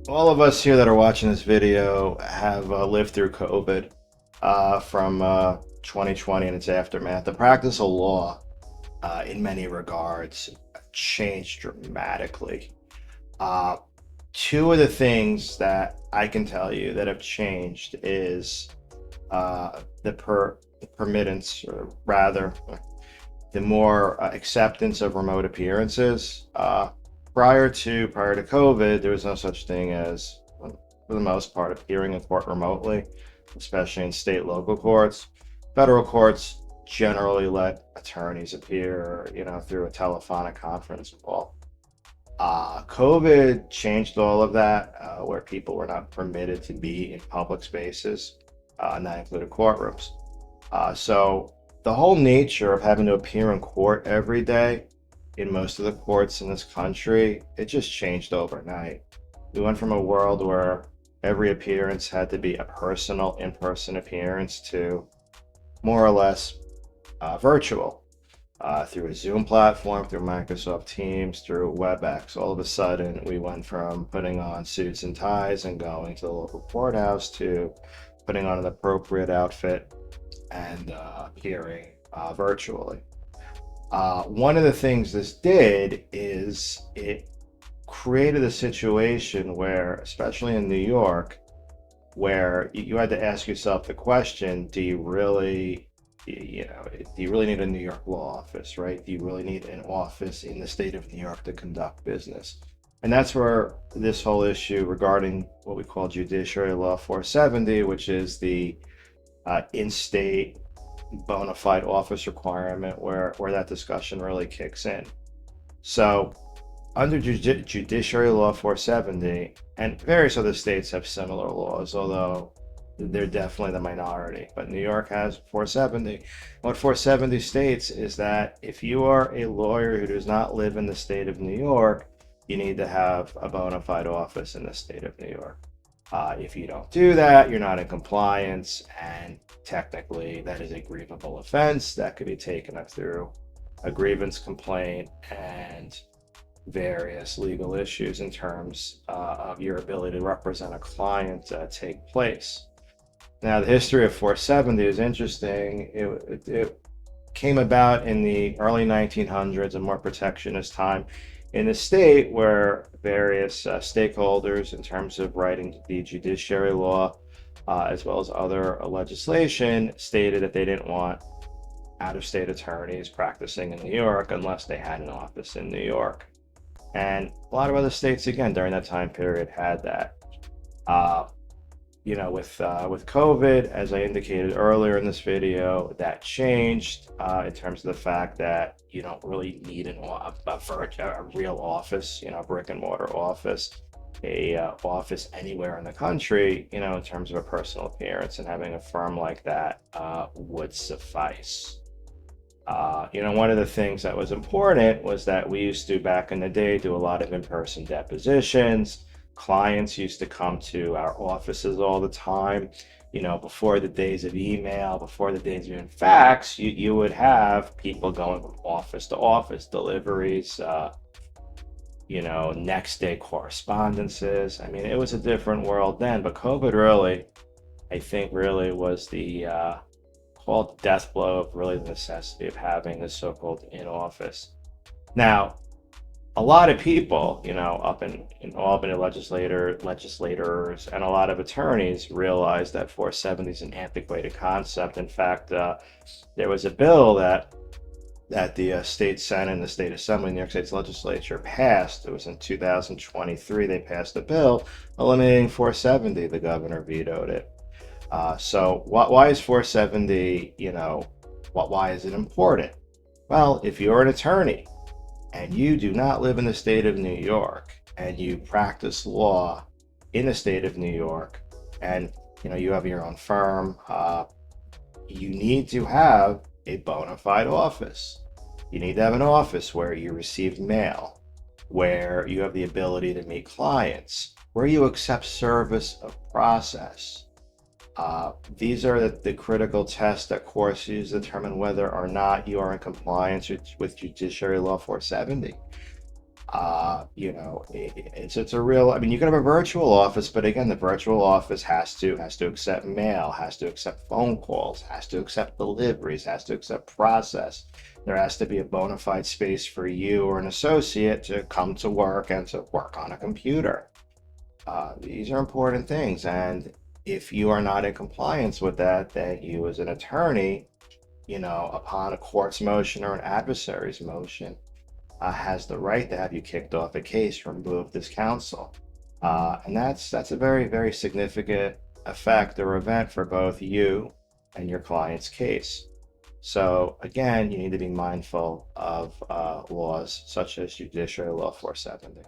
All of us here that are watching this video have lived through COVID from 2020 and its aftermath. The practice of law, in many regards, changed dramatically. Uh, Two of the things that I can tell you that have changed is the permittance, or rather, the more acceptance of remote appearances. Prior to COVID, there was no such thing as, for the most part, appearing in court remotely, especially in state local courts. Federal courts generally let attorneys appear, through a telephonic conference call. COVID changed all of that, where people were not permitted to be in public spaces, and that included courtrooms. So the whole nature of having to appear in court every day in most of the courts in this country, it just changed overnight. We went from a world where every appearance had to be a personal, in-person appearance to more or less virtual, through a Zoom platform, through Microsoft Teams, through WebEx. All of a sudden, we went from putting on suits and ties and going to the local courthouse to putting on an appropriate outfit and appearing virtually. One of the things this did is it created a situation where, especially in New York, where you had to ask yourself the question, do you really need a New York law office, right? Do you really need an office in the state of New York to conduct business? And that's where this whole issue regarding what we call Judiciary Law 470, which is the in-state bona fide office requirement, where that discussion really kicks in. So under Judiciary Law 470, and various other states have similar laws, although they're definitely the minority, but New York has 470. What 470 states is that if you are a lawyer who does not live in the state of New York, you need to have a bona fide office in the state of New York. If you don't do that, you're not in compliance, and technically that is a grievable offense that could be taken up through a grievance complaint and various legal issues in terms of your ability to represent a client take place. Now, the history of 470 is interesting. It came about in the early 1900s, a more protectionist time in the state, where various stakeholders, in terms of writing the judiciary law, as well as other legislation, stated that they didn't want out-of-state attorneys practicing in New York unless they had an office in New York. And a lot of other states, again, during that time period had that. With COVID, as I indicated earlier in this video, that changed in terms of the fact that you don't really need a real office, brick and mortar office, a office anywhere in the country, in terms of a personal appearance, and having a firm like that would suffice. One of the things that was important was that we used to, back in the day, do a lot of in-person depositions. Clients used to come to our offices all the time. Before the days of email, before the days of even fax, you would have people going from office to office, deliveries, next day correspondences. I mean, it was a different world then, but COVID really, I think, really was the called the death blow of really the necessity of having this so-called in-office. Now, a lot of people, up in Albany, legislators, and a lot of attorneys realized that 470 is an antiquated concept. In fact, there was a bill that the state Senate and the state assembly, New York State's legislature, passed. It was in 2023. They passed a bill eliminating 470. The governor vetoed it. So why is 470? Why is it important? Well, if you're an attorney and you do not live in the state of New York, and you practice law in the state of New York, and you have your own firm, you need to have a bona fide office. You need to have an office where you receive mail, where you have the ability to meet clients, where you accept service of process. These are the critical tests that courts use to determine whether or not you are in compliance with Judiciary Law 470. It's a real. I mean, you can have a virtual office, but again, the virtual office has to accept mail, has to accept phone calls, has to accept deliveries, has to accept process. There has to be a bona fide space for you or an associate to come to work and to work on a computer. These are important things, and if you are not in compliance with that, then you, as an attorney, upon a court's motion or an adversary's motion, has the right to have you kicked off a case, removed as counsel. And that's a very, very significant effect or event for both you and your client's case. So again, you need to be mindful of laws such as Judiciary Law 470.